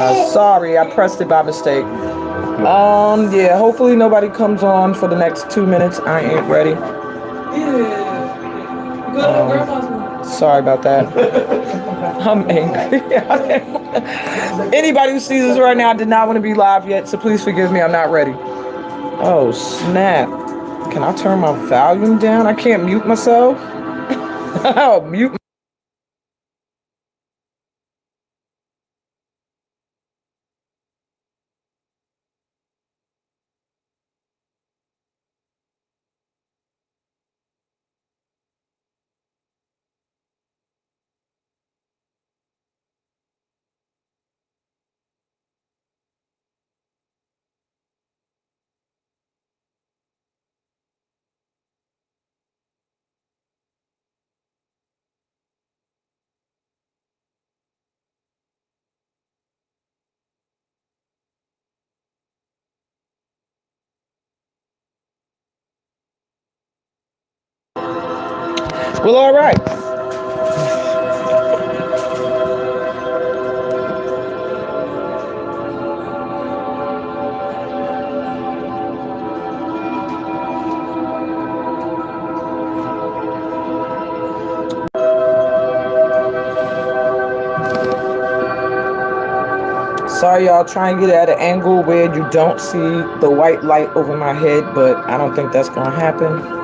Sorry, I pressed it by mistake. Yeah, hopefully nobody comes on for the next 2 minutes. I ain't ready. Sorry about that. I'm angry. Anybody who sees this right now did not want to be live yet, so please forgive me. I'm not ready. Oh, snap. Can I turn my volume down? I can't mute myself. Oh, mute. Well, all right. Sorry, y'all. Try and get it at an angle where you don't see the white light over my head, but I don't think that's going to happen.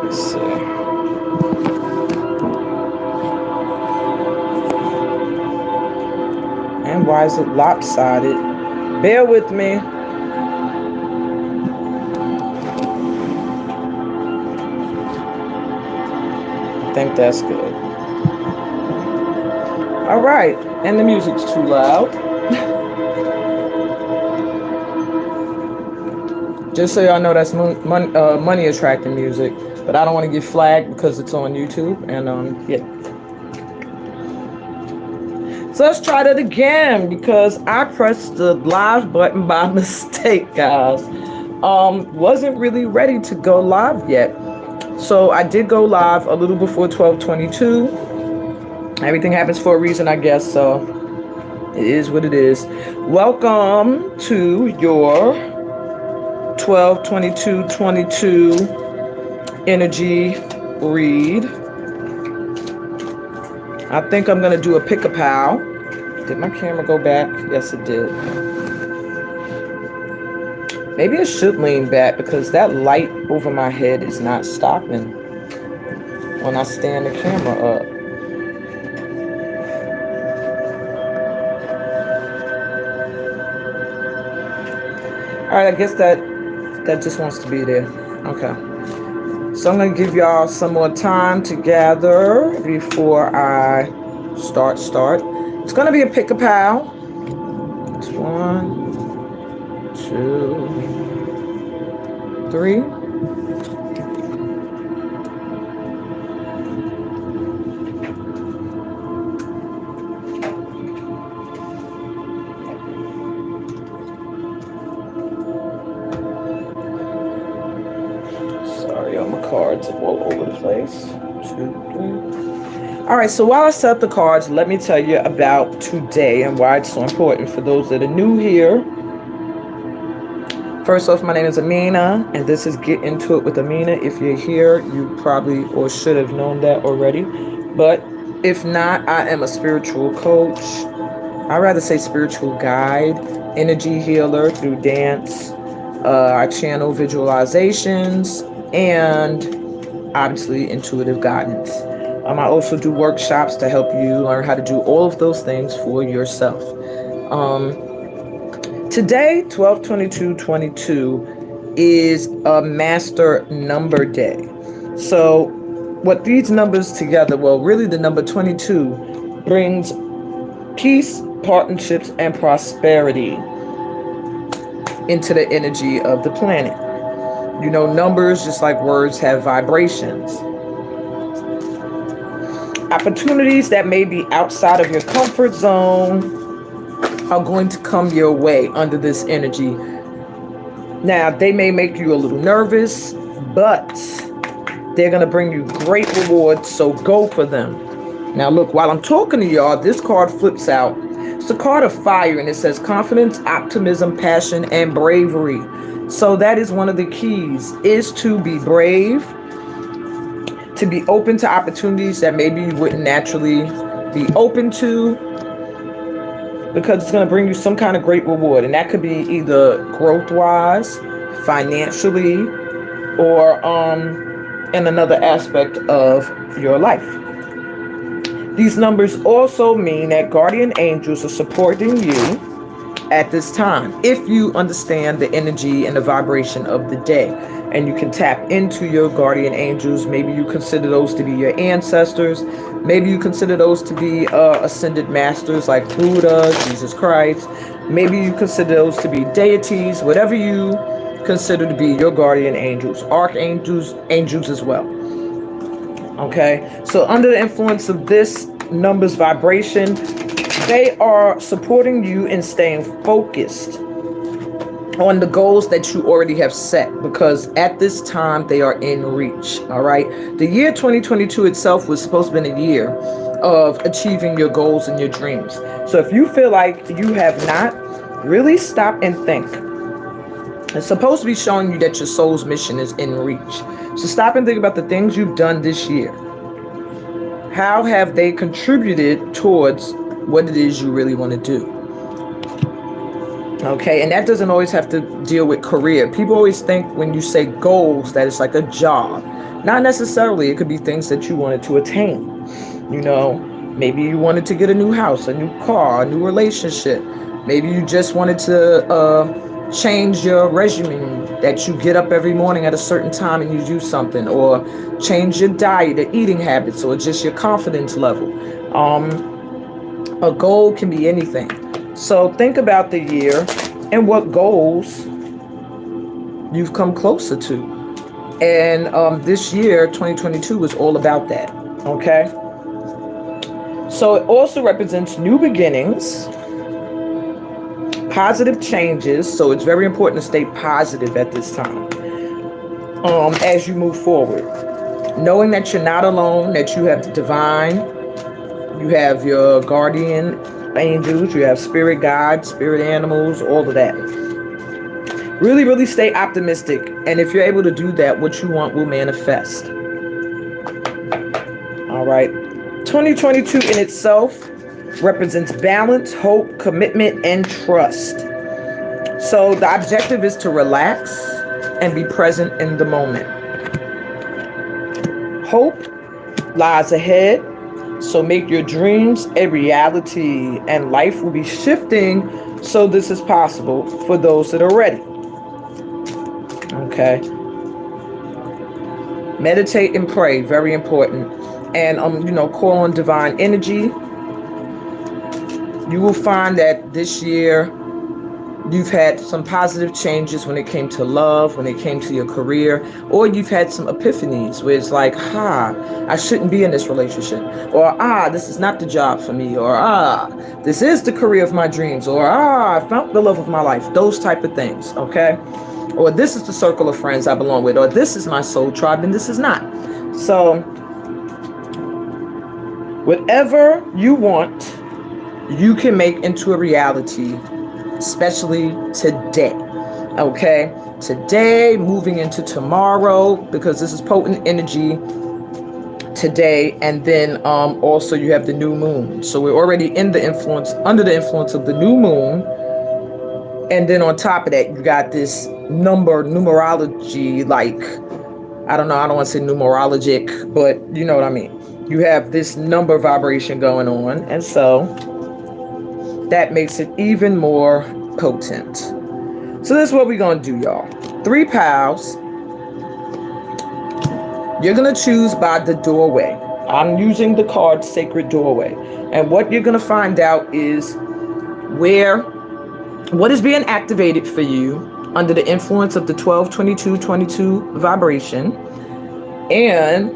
Let's see. And why is it lopsided? Bear with me. I think that's good. All right. And the music's too loud. Just so y'all know, that's money attracting music. But I don't want to get flagged because it's on YouTube. And yeah. So let's try that again because I pressed the live button by mistake, guys. Wasn't really ready to go live yet. So I did go live a little before 12:22. Everything happens for a reason, I guess. So it is what it is. Welcome to your 12/22/22 energy read. I think I'm going to do a pick-a-pow. Did my camera go back? Yes, it did. Maybe it should lean back because that light over my head is not stopping when I stand the camera up. All right, I guess that just wants to be there. Okay. So I'm going to give y'all some more time to gather before I start. It's going to be a pick-a-pow. It's 1, 2, 3. Sorry, all my cards are all over the place. 2, 3. All right, so while I set up the cards, let me tell you about today and why it's so important for those that are new here. First off, my name is Amina, and this is Get Into It with Amina. If you're here, you probably or should have known that already. But if not, I am a spiritual coach. I'd rather say spiritual guide, energy healer through dance. I channel visualizations and obviously intuitive guidance. I also do workshops to help you learn how to do all of those things for yourself. Today, 12/22/22 is a master number day. So what these numbers together, well, really the number 22 brings peace, partnerships, and prosperity into the energy of the planet. You know, numbers, just like words, have vibrations. Opportunities that may be outside of your comfort zone are going to come your way under this energy. Now, they may make you a little nervous, but they're going to bring you great rewards, so go for them. Now look, while I'm talking to y'all, this card flips out. It's a card of fire, and it says confidence, optimism, passion, and bravery. So that is one of the keys, is to be brave, to be open to opportunities that maybe you wouldn't naturally be open to, because it's going to bring you some kind of great reward. And that could be either growth-wise, financially, or in another aspect of your life. These numbers also mean that guardian angels are supporting you at this time, if you understand the energy and the vibration of the day, and you can tap into your guardian angels. Maybe you consider those to be your ancestors. Maybe you consider those to be ascended masters like Buddha, Jesus Christ. Maybe you consider those to be deities, whatever you consider to be your guardian angels, archangels, angels as well. Okay, so under the influence of this numbers vibration, they are supporting you in staying focused on the goals that you already have set, because at this time they are in reach. All right, the year 2022 itself was supposed to be a year of achieving your goals and your dreams. So if you feel like you have not, really stop and think. It's supposed to be showing you that your soul's mission is in reach. So stop and think about the things you've done this year. How have they contributed towards what it is you really want to do? Okay, and that doesn't always have to deal with career. People always think when you say goals that it's like a job. Not necessarily. It could be things that you wanted to attain. You know, maybe you wanted to get a new house, a new car, a new relationship. Maybe you just wanted to change your regimen, that you get up every morning at a certain time and you do something, or change your diet, or eating habits, or just your confidence level. A goal can be anything. So think about the year and what goals you've come closer to. And this year, 2022, was all about that. Okay? So it also represents new beginnings, positive changes. So it's very important to stay positive at this time as you move forward. Knowing that you're not alone, that you have the divine, you have your guardian angels, you have spirit guides, spirit animals, all of that. Really, really stay optimistic. And if you're able to do that, what you want will manifest. All right. 2022 in itself represents balance, hope, commitment, and trust. So the objective is to relax and be present in the moment. Hope lies ahead, so make your dreams a reality, and life will be shifting, so this is possible for those that are ready. Okay. Meditate and pray, very important. And call on divine energy. You will find that this year you've had some positive changes when it came to love, when it came to your career, or you've had some epiphanies where it's like, I shouldn't be in this relationship, or this is not the job for me, or this is the career of my dreams, or I found the love of my life, those type of things. Okay, or this is the circle of friends I belong with, or this is my soul tribe and this is not. So whatever you want, you can make into a reality, especially today. Okay, today, moving into tomorrow, because this is potent energy today. And then also you have the new moon, so we're already under the influence of the new moon. And then on top of that, you got this numerology, like, I don't want to say numerologic, but you know what I mean. You have this number vibration going on, and so that makes it even more potent. So this is what we're going to do, y'all. 3 piles. You're going to choose by the doorway. I'm using the card Sacred Doorway. And what you're going to find out is what is being activated for you under the influence of the 12-22-22 vibration, and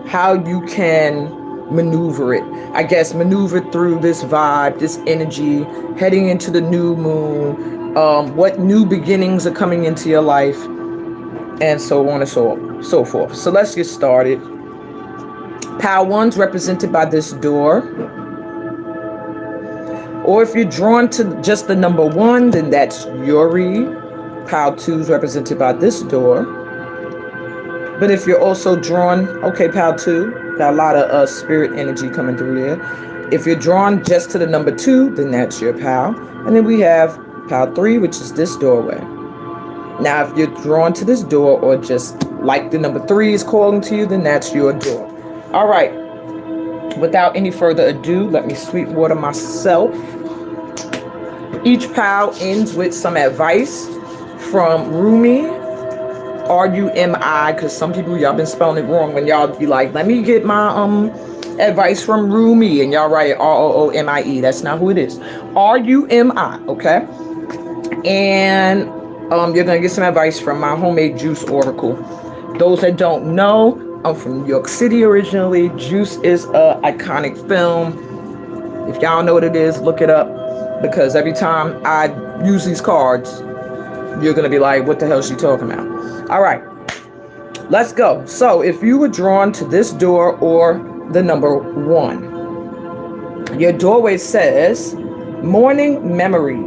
how you can maneuver it. I guess maneuver through this vibe, this energy, heading into the new moon, what new beginnings are coming into your life, and so on and so forth. So let's get started. Pile 1's represented by this door. Or if you're drawn to just the number 1, then that's your read. Pile 2 is represented by this door. But if you're also drawn, okay, pile 2, got a lot of spirit energy coming through there. If you're drawn just to the number 2, then that's your pile. And then we have pile 3, which is this doorway. Now, if you're drawn to this door or just like the number 3 is calling to you, then that's your door. All right. Without any further ado, let me sweet water myself. Each pile ends with some advice from Rumi, R-U-M-I, because some people, y'all been spelling it wrong when y'all be like, let me get my advice from Rumi, and y'all write R-O-O-M-I-E. That's not who it is. R-U-M-I, okay? And you're going to get some advice from my homemade juice oracle. Those that don't know, I'm from New York City originally. Juice is an iconic film. If y'all know what it is, look it up, because every time I use these cards, you're going to be like, what the hell is she talking about? All right, let's go. So if you were drawn to this door or the number 1, your doorway says, morning memory.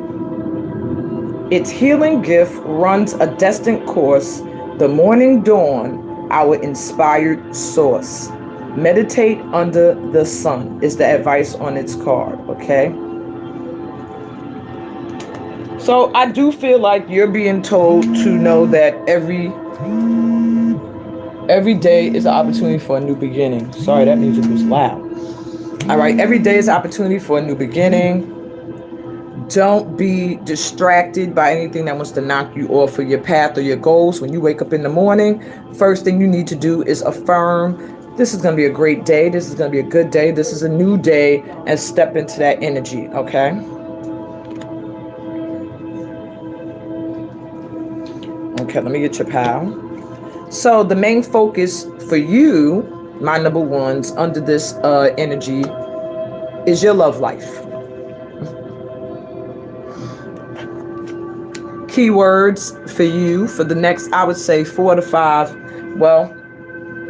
Its healing gift runs a destined course. The morning dawn, our inspired source. Meditate under the sun is the advice on its card, okay? So I do feel like you're being told to know that every day is an opportunity for a new beginning. Sorry, that music was loud. All right, every day is an opportunity for a new beginning. Don't be distracted by anything that wants to knock you off of your path or your goals. When you wake up in the morning, first thing you need to do is affirm, this is going to be a great day. This is going to be a good day. This is a new day, and step into that energy, okay? Okay, let me get your pal. So the main focus for you, my number 1s, under this energy is your love life. Keywords for you for the next, I would say 4 to 5. Well,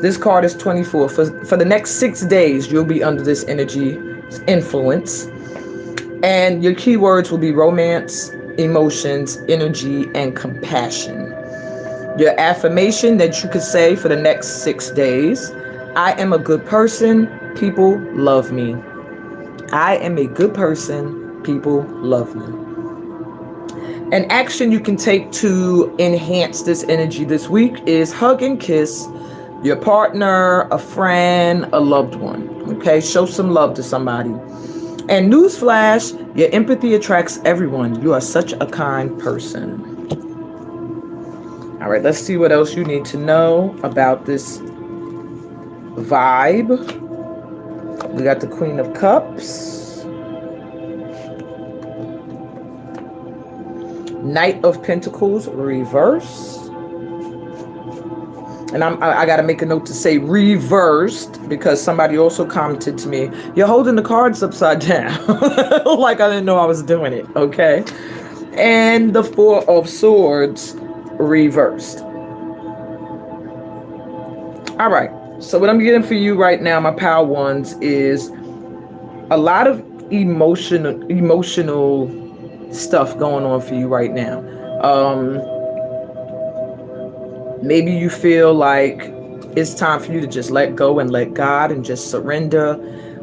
this card is 24. For the next 6 days, you'll be under this energy influence. And your keywords will be romance, emotions, energy, and compassion. Your affirmation that you could say for the next 6 days: I am a good person, people love me. I am a good person, people love me. An action you can take to enhance this energy this week is hug and kiss your partner, a friend, a loved one. Okay, show some love to somebody. And newsflash, your empathy attracts everyone. You are such a kind person. All right, let's see what else you need to know about this vibe. We got the Queen of Cups. Knight of Pentacles reverse. And I got to make a note to say reversed, because somebody also commented to me, you're holding the cards upside down. Like I didn't know I was doing it, okay? And the Four of Swords reversed. All right, so what I'm getting for you right now, my pile 1s, is a lot of emotional stuff going on for you right now. Maybe you feel like it's time for you to just let go and let God and just surrender.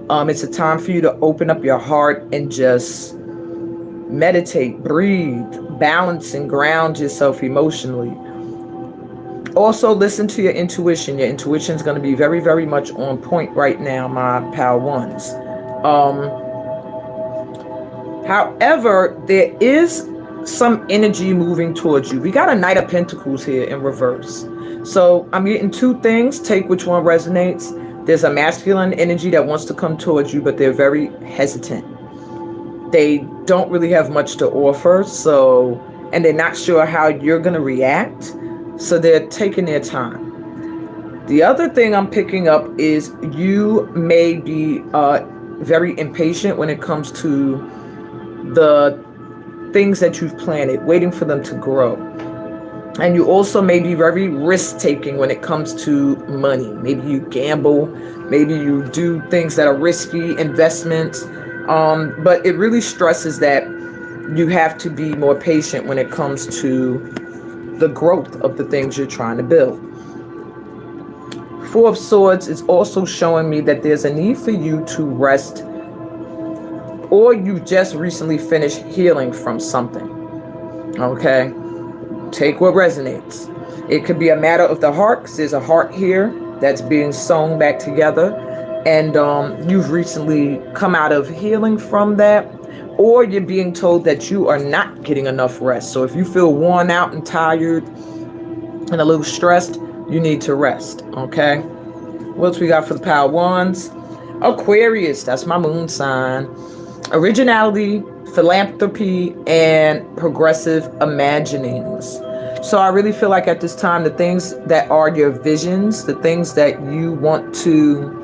It's a time for you to open up your heart and just meditate, breathe, balance, and ground yourself emotionally. Also, listen to your intuition. Your intuition is going to be very, very much on point right now, my pal 1s. However, there is some energy moving towards you. We got a Knight of Pentacles here in reverse. So I'm getting 2 things. Take which one resonates. There's a masculine energy that wants to come towards you, but they're very hesitant. They don't really have much to offer, and they're not sure how you're going to react. So they're taking their time. The other thing I'm picking up is you may be very impatient when it comes to the things that you've planted, waiting for them to grow. And you also may be very risk taking when it comes to money. Maybe you gamble, maybe you do things that are risky investments. But it really stresses that you have to be more patient when it comes to the growth of the things you're trying to build. Four of Swords is also showing me that there's a need for you to rest, or you just recently finished healing from something. Okay? Take what resonates. It could be a matter of the heart, because there's a heart here that's being sewn back together, and you've recently come out of healing from that, or you're being told that you are not getting enough rest. So if you feel worn out and tired and a little stressed, you need to rest. Okay? What else we got for the Power Wands? Aquarius, that's my moon sign. Originality, philanthropy, and progressive imaginings. So I really feel like at this time, the things that are your visions, the things that you want to,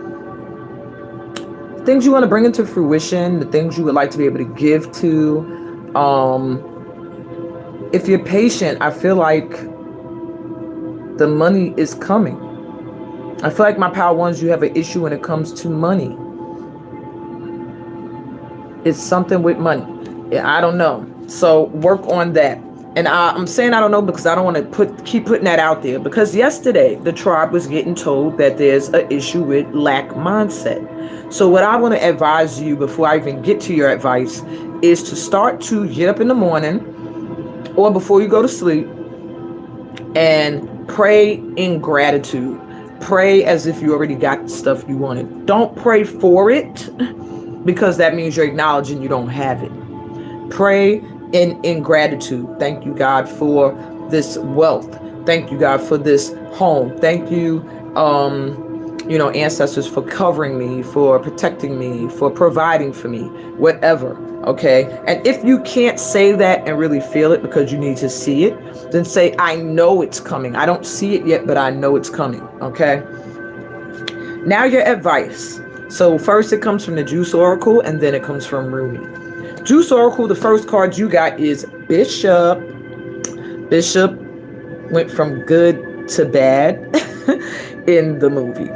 things you want to bring into fruition, the things you would like to be able to give to. If you're patient, I feel like the money is coming. I feel like my Power Ones, you have an issue when it comes to money. It's something with money. I don't know. So work on that. And I'm saying I don't know because I don't want to keep putting that out there. Because yesterday, the tribe was getting told that there's an issue with lack mindset. So what I want to advise you before I even get to your advice is to start to get up in the morning or before you go to sleep and pray in gratitude. Pray as if you already got the stuff you wanted. Don't pray for it, because that means you're acknowledging you don't have it. Pray in gratitude. Thank you, God, for this wealth. Thank you, God, for this home. Thank you, ancestors, for covering me, for protecting me, for providing for me, whatever. Okay. And if you can't say that and really feel it because you need to see it, then say, I know it's coming. I don't see it yet, but I know it's coming. Okay. Now your advice. So first it comes from the Juice Oracle, and then it comes from Rumi. Juice Oracle, the first card you got is Bishop. Bishop went from good to bad in the movie.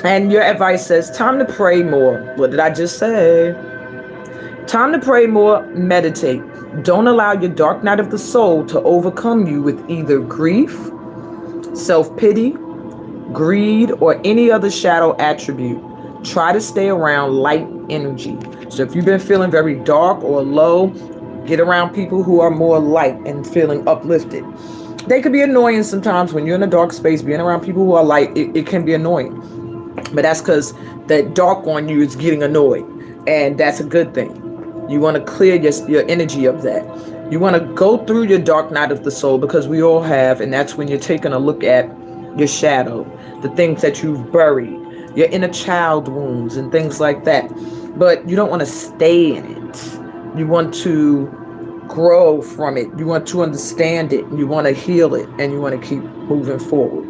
And your advice says, time to pray more. What did I just say? Time to pray more, meditate. Don't allow your dark night of the soul to overcome you with either grief, self-pity, greed, or any other shadow attribute. Try to stay around light energy. So if you've been feeling very dark or low, get around people who are more light and feeling uplifted. They could be annoying sometimes when you're in a dark space. Being around people who are light, it can be annoying. But that's because that dark on you is getting annoyed. And that's a good thing. You want to clear your energy of that. You want to go through your dark night of the soul, because we all have. And that's when you're taking a look at your shadow, the things that you've buried, your inner child wounds and things like that. But you don't want to stay in it. You want to grow from it. You want to understand it. You want to heal it. And you want to keep moving forward.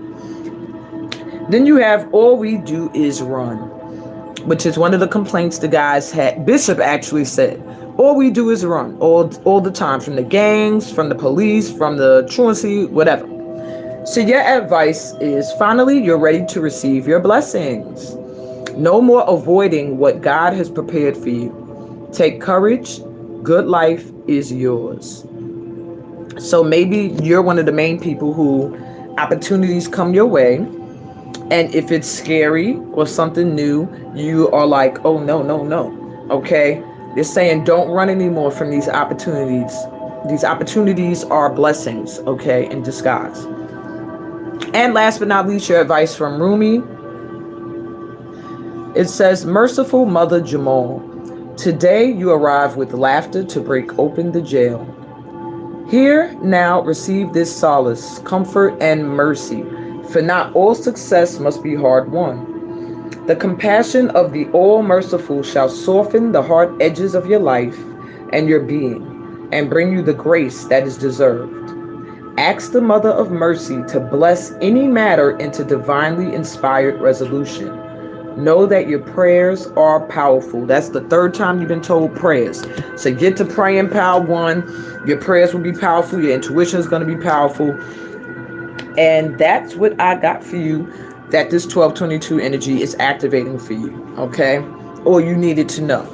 Then you have All We Do Is Run, which is one of the complaints the guys had. Bishop actually said, all we do is run all the time, from the gangs, from the police, from the truancy, whatever. So your advice is, finally, you're ready to receive your blessings. No more avoiding what God has prepared for you. Take courage. Good life is yours. So maybe you're one of the main people who opportunities come your way. And if it's scary or something new, you are like, oh, no. Okay. They're saying don't run anymore from these opportunities. These opportunities are blessings, okay, in disguise. And last but not least, your advice from Rumi. It says, Merciful Mother Jamal, today you arrive with laughter to break open the jail. Here now receive this solace, comfort, and mercy, for not all success must be hard won. The compassion of the All-Merciful shall soften the hard edges of your life and your being, and bring you the grace that is deserved. Ask the Mother of Mercy to bless any matter into divinely inspired resolution. Know that your prayers are powerful. That's the third time you've been told prayers. So get to praying, pal. One, your prayers will be powerful. Your intuition is going to be powerful. And that's what I got for you, that this 1222 energy is activating for you. Okay? Or you needed to know.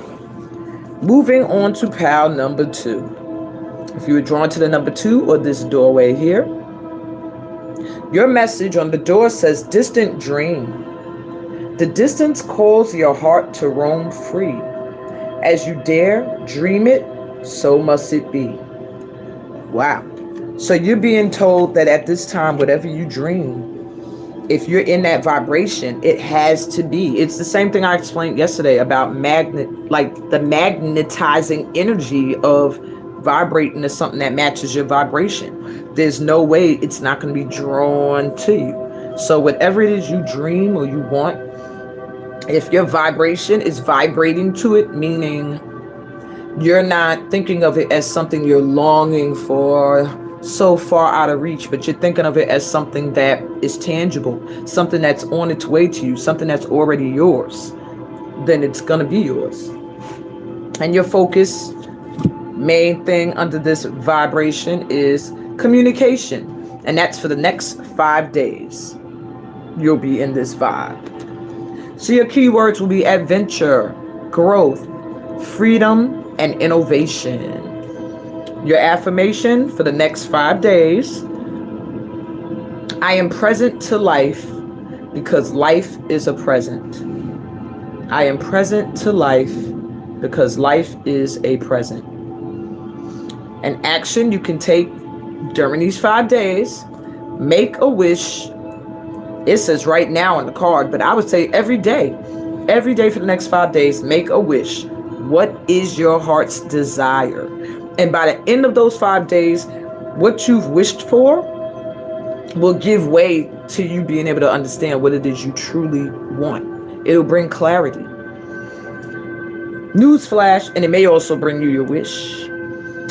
Moving on to pal number 2. If you were drawn to the number 2 or this doorway here, your message on the door says distant dream. The distance calls your heart to roam free. As you dare dream it, so must it be. Wow. So you're being told that at this time, whatever you dream, if you're in that vibration, it has to be. It's the same thing I explained yesterday about the magnetizing energy of vibrating to something that matches your vibration. There's no way it's not going to be drawn to you. So whatever it is you dream or you want, if your vibration is vibrating to it, meaning you're not thinking of it as something you're longing for, so far out of reach, but you're thinking of it as something that is tangible, something that's on its way to you, something that's already yours, then it's going to be yours. And your focus, main thing under this vibration, is communication. And that's for the next 5 days. You'll be in this vibe. So your keywords will be adventure, growth, freedom, and innovation. Your affirmation for the next 5 days: I am present to life because life is a present. I am present to life because life is a present. An action you can take during these 5 days: make a wish. It says right now on the card, but I would say every day for the next 5 days, make a wish. What is your heart's desire? And by the end of those 5 days, what you've wished for will give way to you being able to understand what it is you truly want. It'll bring clarity. Newsflash, and it may also bring you your wish.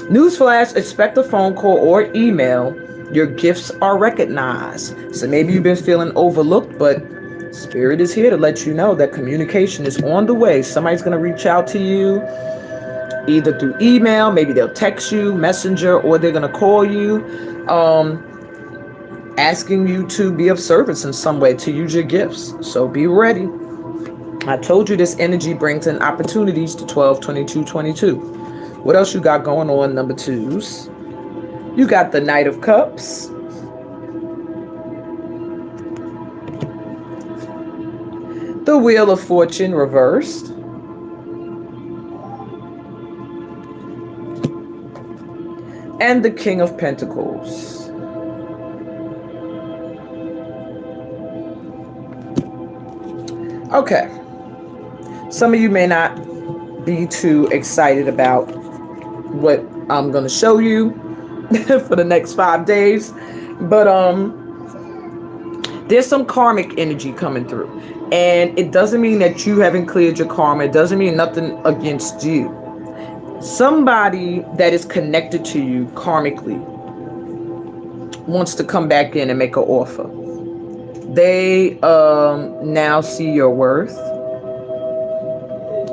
Newsflash, expect a phone call or email. Your gifts are recognized. So maybe you've been feeling overlooked, but Spirit is here to let you know that communication is on the way. Somebody's going to reach out to you, either through email, maybe they'll text you, messenger, or they're going to call you, asking you to be of service in some way, to use your gifts. So be ready. I told you this energy brings in opportunities to 12, 22, 22. What else you got going on, number 2s? You got the Knight of Cups. The Wheel of Fortune reversed. And the King of Pentacles. Okay. Some of you may not be too excited about what I'm going to show you for the next 5 days, but there's some karmic energy coming through, and it doesn't mean that you haven't cleared your karma. It doesn't mean nothing against you. Somebody that is connected to you karmically wants to come back in and make an offer. They now see your worth.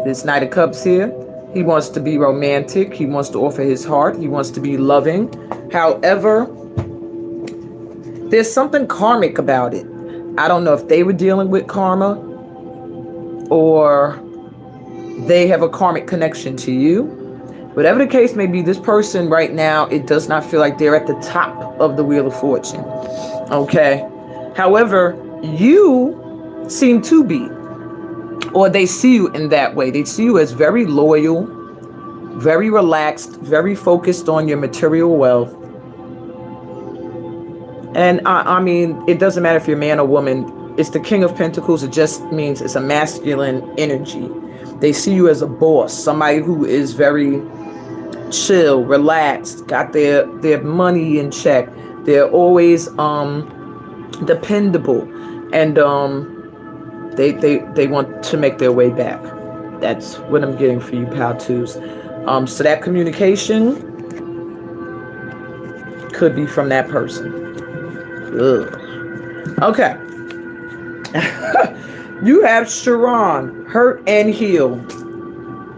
This Knight of Cups here, he wants to be romantic. He wants to offer his heart. He wants to be loving. However, there's something karmic about it. I don't know if they were dealing with karma or they have a karmic connection to you. Whatever the case may be, this person right now, it does not feel like they're at the top of the Wheel of Fortune. Okay. However, you seem to be, or they see you in that way. They see you as very loyal, very relaxed, very focused on your material wealth. And I mean, it doesn't matter if you're a man or woman. It's the King of Pentacles. It just means it's a masculine energy. They see you as a boss, somebody who is very chill, relaxed, got their money in check. They're always dependable, and they want to make their way back. That's what I'm getting for you, pal twos. So that communication could be from that person. Ugh. Okay. You have Sharon, hurt and heal.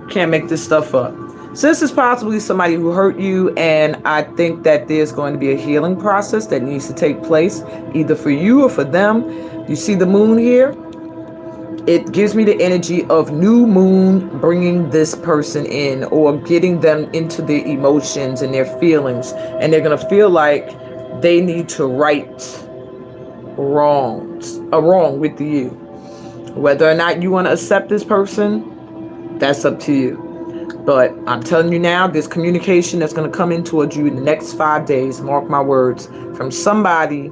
Can't make this stuff up. So this is possibly somebody who hurt you, and I think that there's going to be a healing process that needs to take place, either for you or for them. You see the moon here? It gives me the energy of new moon bringing this person in, or getting them into their emotions and their feelings, and they're going to feel like they need to right a wrong with you. Whether or not you want to accept this person, that's up to you. But I'm telling you now, there's communication that's going to come in towards you in the next 5 days, mark my words, from somebody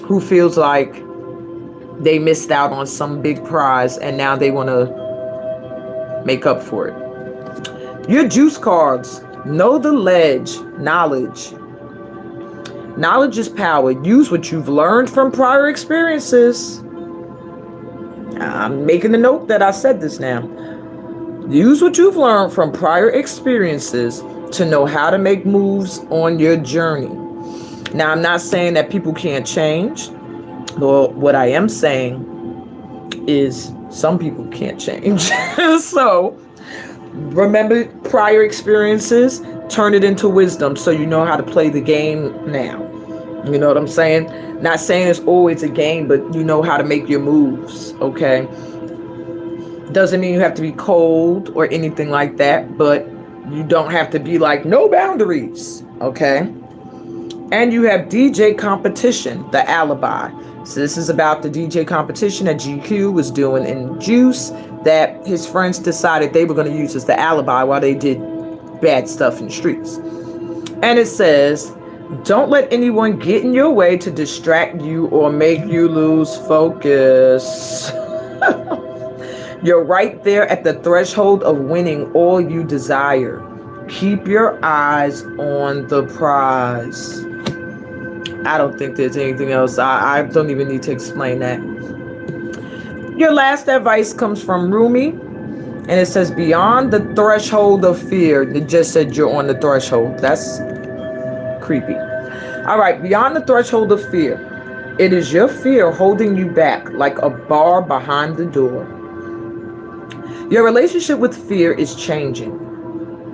who feels like they missed out on some big prize and now they want to make up for it. Your juice cards. Know the ledge. Knowledge. Knowledge is power. Use what you've learned from prior experiences. I'm making a note that I said this now. Use what you've learned from prior experiences to know how to make moves on your journey. Now, I'm not saying that people can't change. Well, what I am saying is some people can't change. So remember prior experiences, turn it into wisdom so you know how to play the game now. You know what I'm saying? Not saying it's always a game, but you know how to make your moves, okay? Doesn't mean you have to be cold or anything like that, but you don't have to be like no boundaries, okay? And you have DJ competition, the alibi. So this is about the DJ competition that GQ was doing in Juice that his friends decided they were going to use as the alibi while they did bad stuff in the streets. And it says, don't let anyone get in your way to distract you or make you lose focus. You're right there at the threshold of winning all you desire. Keep your eyes on the prize. I don't think there's anything else. I don't even need to explain that. Your last advice comes from Rumi, and it says, beyond the threshold of fear. It just said you're on the threshold. That's creepy. All right, beyond the threshold of fear. It is your fear holding you back like a bar behind the door. Your relationship with fear is changing.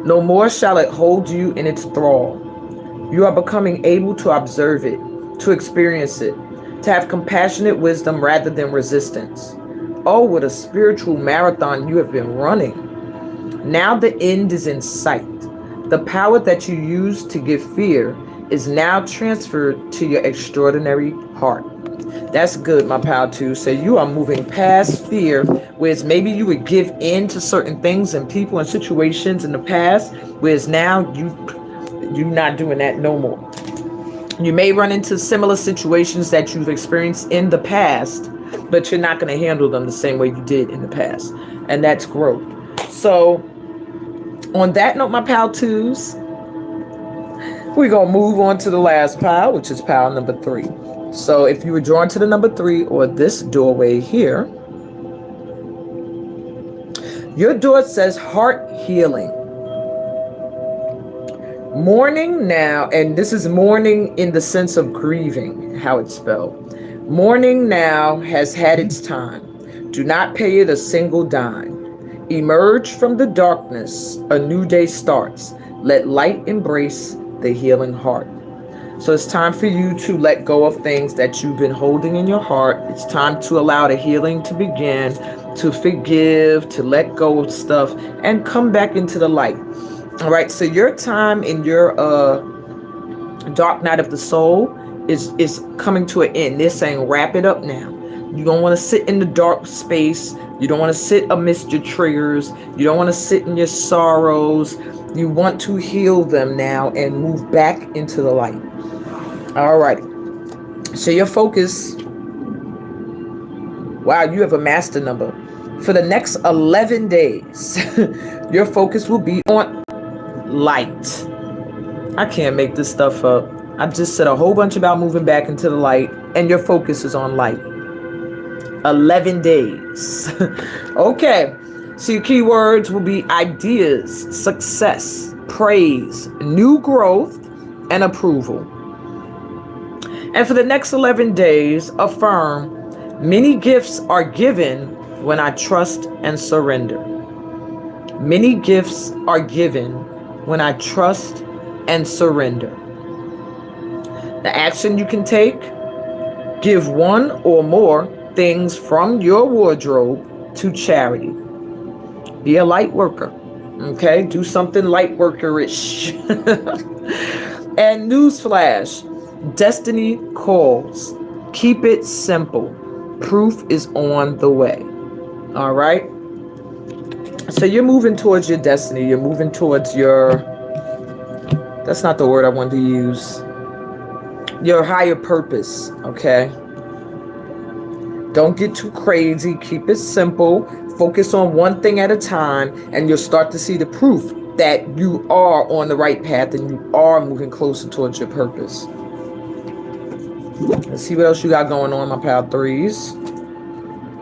No more shall it hold you in its thrall. You are becoming able to observe it, to experience it, to have compassionate wisdom rather than resistance. Oh, what a spiritual marathon you have been running. Now the end is in sight. The power that you used to give fear is now transferred to your extraordinary heart. That's good, my pal, too. So you are moving past fear, whereas maybe you would give in to certain things and people and situations in the past, whereas now you're not doing that no more. You may run into similar situations that you've experienced in the past, but you're not going to handle them the same way you did in the past. And that's growth. So on that note, my pal twos, we're going to move on to the last pile, which is pile number 3. So if you were drawn to the number 3 or this doorway here, your door says heart healing. Mourning now, and this is mourning in the sense of grieving, how it's spelled. Mourning now has had its time. Do not pay it a single dime. Emerge from the darkness, a new day starts. Let light embrace the healing heart. So it's time for you to let go of things that you've been holding in your heart. It's time to allow the healing to begin, to forgive, to let go of stuff, and come back into the light. All right, so your time in your dark night of the soul is coming to an end. They're saying wrap it up now. You don't want to sit in the dark space. You don't want to sit amidst your triggers. You don't want to sit in your sorrows. You want to heal them now and move back into the light. All right. So your focus, wow, you have a master number. For the next 11 days, your focus will be on light. I can't make this stuff up. I just said a whole bunch about moving back into the light, and your focus is on light. 11 days. Okay. So your keywords will be ideas, success, praise, new growth, and approval. And for the next 11 days, affirm, Many gifts are given when I trust and surrender. Many gifts are given when I trust and surrender. The action you can take: give one or more things from your wardrobe to charity. Be a light worker. Okay? Do something light workerish. And newsflash: destiny calls. Keep it simple. Proof is on the way. All right? So you're moving towards your destiny. You're moving towards your, that's not the word I wanted to use, your higher purpose. Okay? Don't get too crazy. Keep it simple. Focus on one thing at a time, and you'll start to see the proof that you are on the right path and you are moving closer towards your purpose. Let's see what else you got going on, my pal threes.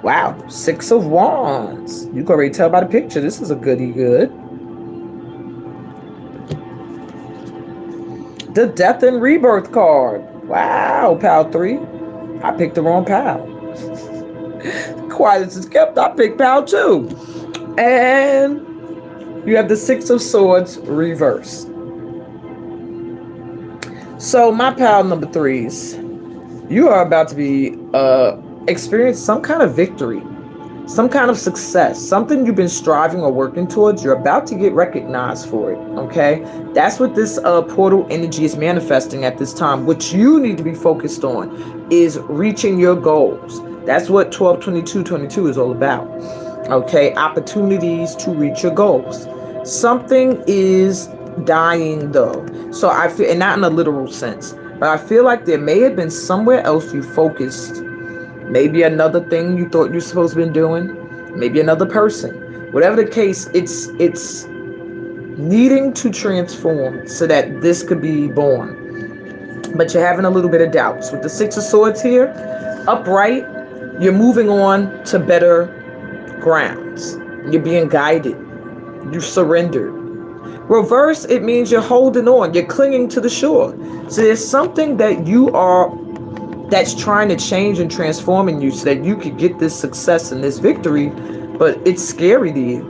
Wow, 6 of Wands. You can already tell by the picture. This is a goodie good. The Death and Rebirth card. Wow, pal 3. I picked the wrong pal. Quiet as it's kept, I picked pal 2. And you have the 6 of Swords reversed. So my pal number 3s, you are about to be experience some kind of victory, some kind of success, something you've been striving or working towards. You're about to get recognized for it. Okay, that's what this portal energy is manifesting at this time. What you need to be focused on is reaching your goals. That's what 12/22/22 is all about. Okay, opportunities to reach your goals. Something is dying though, so I feel, and not in a literal sense, but I feel like there may have been somewhere else you focused. Maybe another thing you thought you were supposed to be doing. Maybe another person. Whatever the case, it's needing to transform so that this could be born. But you're having a little bit of doubts. With the 6 of Swords here, upright, you're moving on to better grounds. You're being guided. You've surrendered. Reverse, it means you're holding on. You're clinging to the shore. So there's something that you are, that's trying to change and transform in you so that you could get this success and this victory, but it's scary to you.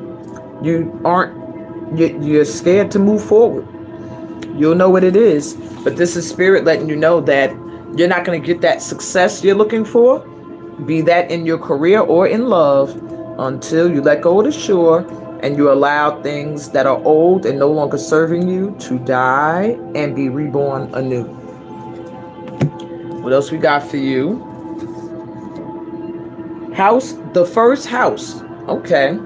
You're scared to move forward. You'll know what it is, but this is spirit letting you know that you're not going to get that success you're looking for, be that in your career or in love, until you let go of the shore and you allow things that are old and no longer serving you to die and be reborn anew. What else we got for you? House, the first house. Okay.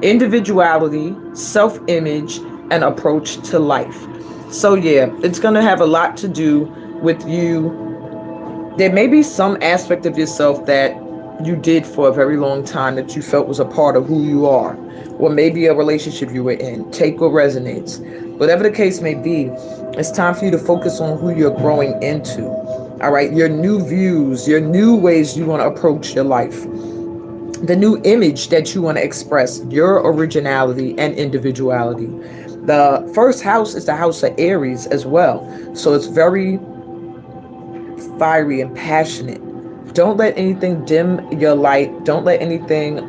Individuality, self-image, and approach to life. So yeah, it's going to have a lot to do with you. There may be some aspect of yourself that you did for a very long time that you felt was a part of who you are, or maybe a relationship you were in. Take what resonates. Whatever the case may be, it's time for you to focus on who you're growing into. All right, your new views, your new ways you want to approach your life, the new image that you want to express, your originality and individuality. The first house is the house of Aries as well. So it's very fiery and passionate. Don't let anything dim your light. Don't let anything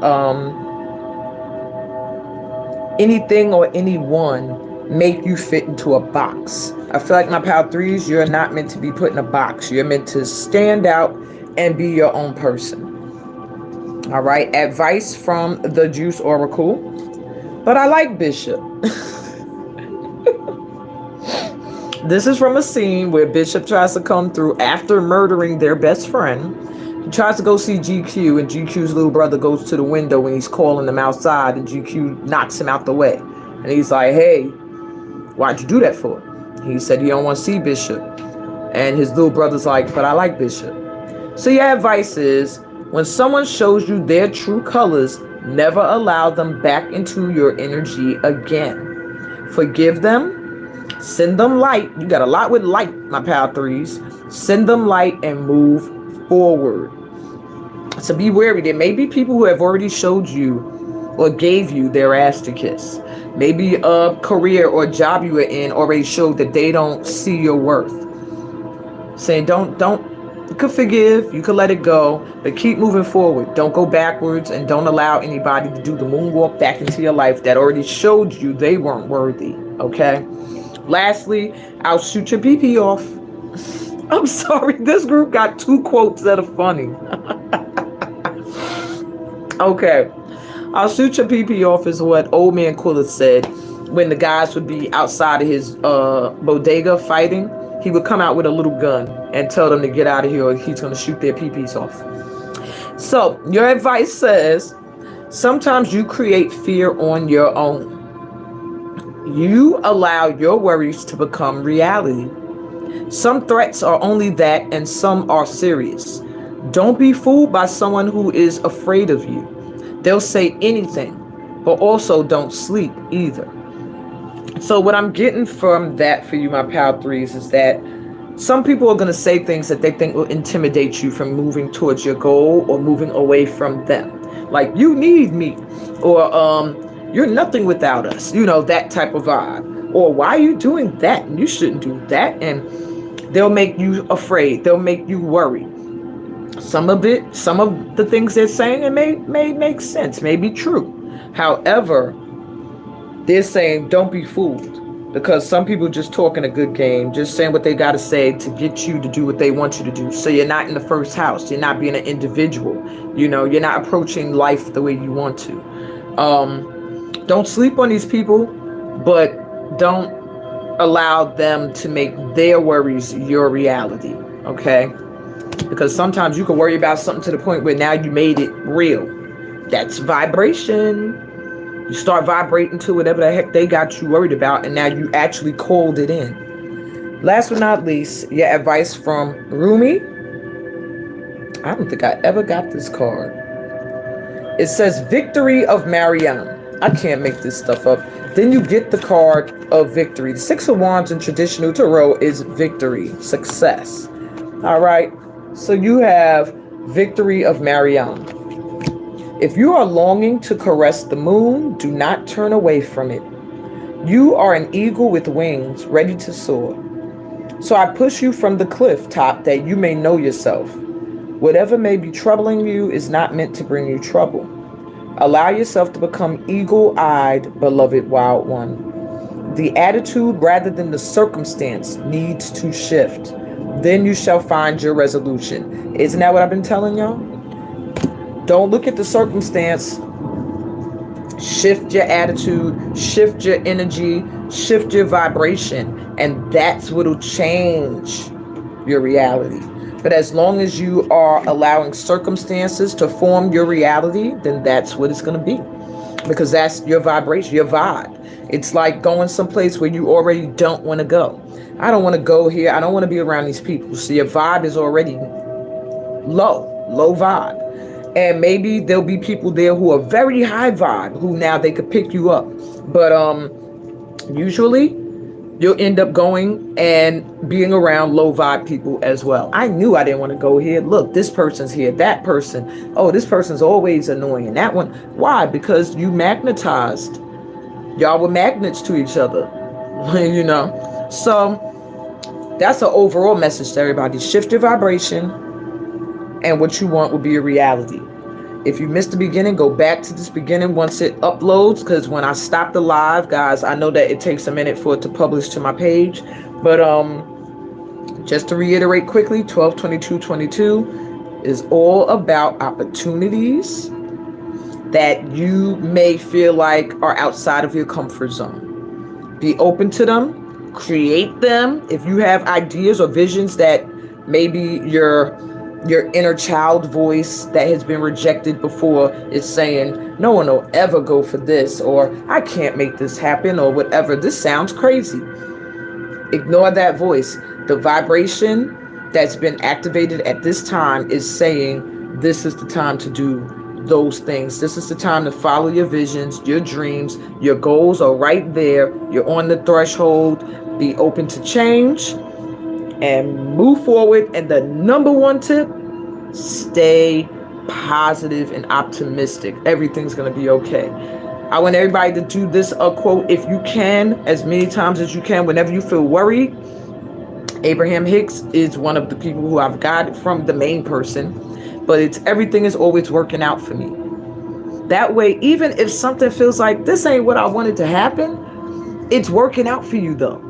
or anyone make you fit into a box. I feel like my pal 3s, you're not meant to be put in a box. You're meant to stand out and be your own person. All right, advice from the Juice Oracle. But I like Bishop. This is from a scene where Bishop tries to come through after murdering their best friend. He tries to go see GQ, and GQ's little brother goes to the window when he's calling him outside, and GQ knocks him out the way. And he's like, hey, why'd you do that for? He said he don't want to see Bishop. And his little brother's like, but I like Bishop. So your advice is, when someone shows you their true colors, never allow them back into your energy again. Forgive them. Send them light. You got a lot with light, my pal 3s. Send them light and move forward. So be wary. There may be people who have already showed you or gave you their ass to kiss. Maybe a career or job you were in already showed that they don't see your worth. Saying don't You could forgive, you could let it go, but keep moving forward. Don't go backwards, and don't allow anybody to do the moonwalk back into your life that already showed you they weren't worthy. Okay? Lastly, I'll shoot your pee off. I'm sorry, this group got two quotes that are funny. Okay. I'll shoot your pee off is what Old Man Quilla said when the guys would be outside of his bodega fighting. He would come out with a little gun and tell them to get out of here or he's going to shoot their pee-pees off. So your advice says, sometimes you create fear on your own. You allow your worries to become reality. Some threats are only that and some are serious. Don't be fooled by someone who is afraid of you. They'll say anything, but also don't sleep either. So what I'm getting from that for you, my pal threes, is that some people are going to say things that they think will intimidate you from moving towards your goal or moving away from them. Like, you need me, or you're nothing without us, that type of vibe. Or why are you doing that? And you shouldn't do that. And they'll make you afraid. They'll make you worry. Some of the things they're saying, it may make sense, may be true. However, they're saying don't be fooled, because some people just talking a good game, just saying what they got to say to get you to do what they want you to do. So you're not in the first house. You're not being an individual. You're not approaching life the way you want to. Don't sleep on these people, but don't allow them to make their worries your reality. Okay? Because sometimes you can worry about something to the point where now you made it real. That's vibration. You start vibrating to whatever the heck they got you worried about, and now you actually called it in. Last but not least, your advice from Rumi. I don't think I ever got this card. It says Victory of Marianne. I can't make this stuff up. Then you get the card of victory. The Six of Wands in traditional tarot is victory, success. All right. So you have Victory of Marianne. If you are longing to caress the moon, do not turn away from it. You are an eagle with wings, ready to soar. So I push you from the cliff top that you may know yourself. Whatever may be troubling you is not meant to bring you trouble. Allow yourself to become eagle-eyed, beloved wild one. The attitude rather than the circumstance needs to shift. Then you shall find your resolution. Isn't that what I've been telling y'all? Don't look at the circumstance. Shift your attitude, shift your energy, shift your vibration, and that's what'll change your reality. But as long as you are allowing circumstances to form your reality, then that's what it's going to be. Because that's your vibration, your vibe. It's like going someplace where you already don't want to go. I don't want to go here. I don't want to be around these people. So your vibe is already low vibe. And maybe there'll be people there who are very high vibe, who now they could pick you up. But usually you'll end up going and being around low vibe people as well. I knew I didn't want to go here. Look, this person's here, that person. Oh, this person's always annoying. That one. Why? Because you magnetized. Y'all were magnets to each other. So that's an overall message to everybody. Shift your vibration, and what you want will be a reality. If you missed the beginning, go back to this beginning once it uploads, because when I stop the live, guys, I know that it takes a minute for it to publish to my page. But just to reiterate quickly, 12/22/22 is all about opportunities that you may feel like are outside of your comfort zone. Be open to them. Create them. If you have ideas or visions that maybe your inner child voice that has been rejected before is saying, no one will ever go for this, or I can't make this happen, or whatever. This sounds crazy. Ignore that voice. The vibration that's been activated at this time is saying this is the time to do those things. This is the time to follow your visions, your dreams. Your goals are right there. You're on the threshold. Be open to change and move forward. And the number one tip, stay positive and optimistic. Everything's going to be okay. I want everybody to do this quote if you can, as many times as you can. Whenever you feel worried, Abraham Hicks is one of the people who I've got it from, the main person, but it's everything is always working out for me. That way, even if something feels like this ain't what I wanted to happen, it's working out for you though.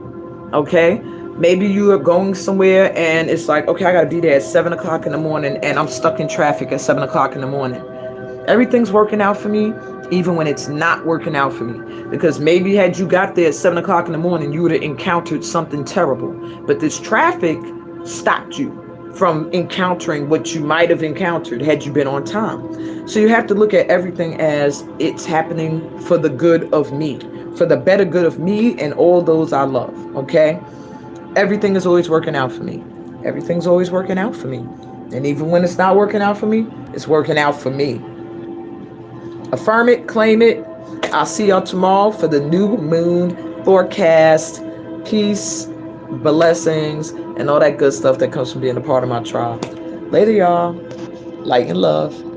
Okay? Maybe you are going somewhere and it's like, okay, I gotta be there at 7 o'clock in the morning and I'm stuck in traffic at 7 o'clock in the morning. Everything's working out for me, even when it's not working out for me. Because maybe had you got there at 7 o'clock in the morning, you would have encountered something terrible. But this traffic stopped you from encountering what you might have encountered had you been on time. So you have to look at everything as it's happening for the good of me, for the better good of me and all those I love. Okay? Everything is always working out for me. Everything's always working out for me. And even when it's not working out for me, it's working out for me. Affirm it, claim it. I'll see y'all tomorrow for the new moon forecast. Peace, blessings, and all that good stuff that comes from being a part of my tribe. Later, y'all. Light and love.